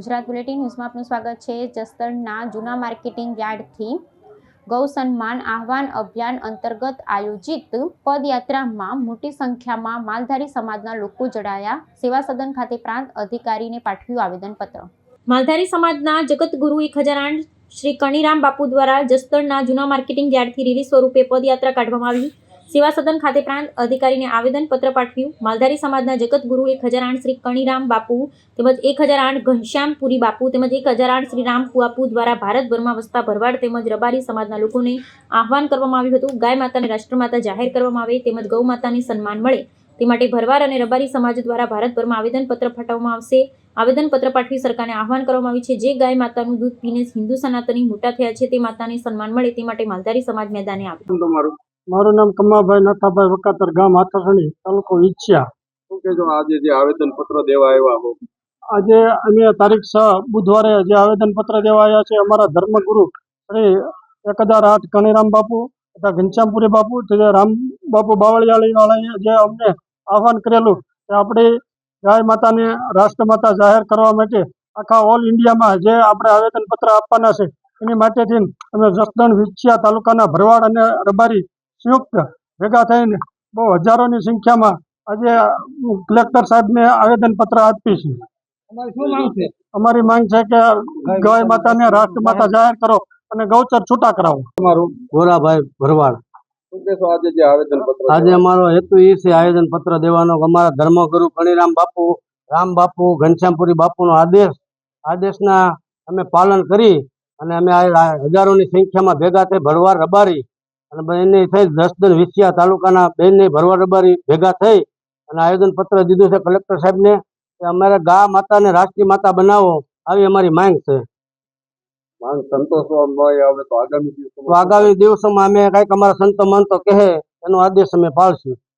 Gujarat bulletin ન્યૂઝમાં આપનું સ્વાગત છે। જસદણના જૂના માર્કેટિંગ યાર્ડથી ગૌ સન્માન આહવાન અભિયાન અંતર્ગત આયોજિત પદયાત્રામાં મોટી સંખ્યામાં માલધારી સમાજના લોકો જોડાયા। સેવા સદન ખાતે પ્રાંત અધિકારીને પાઠવ્યું આવેદનપત્ર। માલધારી સમાજના જગતગુરુ 1008 શ્રી કણીરામ બાપુ દ્વારા જસદણના જૂના માર્કેટિંગ યાર્ડથી રેલી સ્વરૂપે પદયાત્રા કાઢવામાં આવી। સેવા સદન ખાતે પ્રાંત અધિકારીને આવેદનપત્ર પાઠવ્યું। માલધારી સમાજના જગતગુરુ 1008 શ્રી કણીરામ બાપુ તેમજ 1008 ઘનશ્યામપુરી બાપુ તેમજ 1008 શ્રી રામ બાપુ દ્વારા ભારતભરમાં વસતા ભરવાડ તેમજ રબારી સમાજના લોકોને આહવાન કરવામાં આવ્યું હતું। ગાય માતાને રાષ્ટ્રમાતા જાહેર કરવામાં આવે તેમજ ગૌ માતાને સન્માન મળે તે માટે ભરવાડ અને રબારી સમાજ દ્વારા ભારતભરમાં આવેદનપત્ર ફાટવવામાં આવશે। આવેદનપત્ર પાઠવી સરકારને આહવાન કરવામાં આવ્યું છે। જે ગાય માતાનું દૂધ પીને હિન્દુ સનાતની મોટા થયા છે તે માતાને સન્માન મળે તે માટે માલધારી સમાજ મેદાને આવ્યો। મારું નામ કમાભાઈ નાથાભાઈ વકાતર, ગામ હાથસણી, તાલુકો વિછિયા। શું કહેજો આજે જે આવેદનપત્ર દેવા આવ્યા હો? આજે અમે તારીખ 6 બુધવારે જે આવેદનપત્ર દેવા આવ્યા છે, અમારા ધર્મગુરુ શ્રી 1008 કણીરામ બાપુ તથા ઘનશ્યામપુરી બાપુ તથા રામ બાપુ બાવળિયાવાળાએ જે અમને આહવાન કરેલું કે આપણે ગાય માતાને રાષ્ટ્રમાતા જાહેર કરવા માટે આખા ઓલ ઇન્ડિયામાં જે આપણે આવેદનપત્ર આપવાના છે એની માટેથી અમે જસદણ વિછિયા તાલુકાના ભરવાડ અને રબારી સંયુક્ત ભેગા થઈને બહુ હજારોની સંખ્યામાં આજે કલેક્ટર સાહેબને આવેદનપત્ર આપી છે। અમારી માંગ છે કે ગાય માતાને રાષ્ટ્રમાતા જાહેર કરો અને ગૌચર છૂટા કરાવો। અમારું ગોરાભાઈ ભરવાડ। શું કહેશો આજે જે આવેદનપત્ર? આજે અમારો હેતુ એ છે આવેદનપત્ર દેવાનો કે અમારા ધર્મગુરુ કણીરામ બાપુ, રામ બાપુ, ઘનશ્યામપુરી બાપુનો આદેશના અમે પાલન કરી અને અમે હજારોની સંખ્યામાં ભેગા થઈ ભરવાડ રબારી અને બંને થઈ જસદણ વિછિયા તાલુકાના બંને ભરવાડ રબારી ભેગા થઈ અને આવેદનપત્ર દીધું છે કલેક્ટર સાહેબને કે અમારે ગા માતાને રાષ્ટ્રીય માતા બનાવો, આવી અમારી માંગ છે। માંગ સંતોષવામાં આવે તો આગામી દિવસોમાં અમે કંઈક અમારા સંતો મંતો કહે એનો આદેશ અમે પાળશું।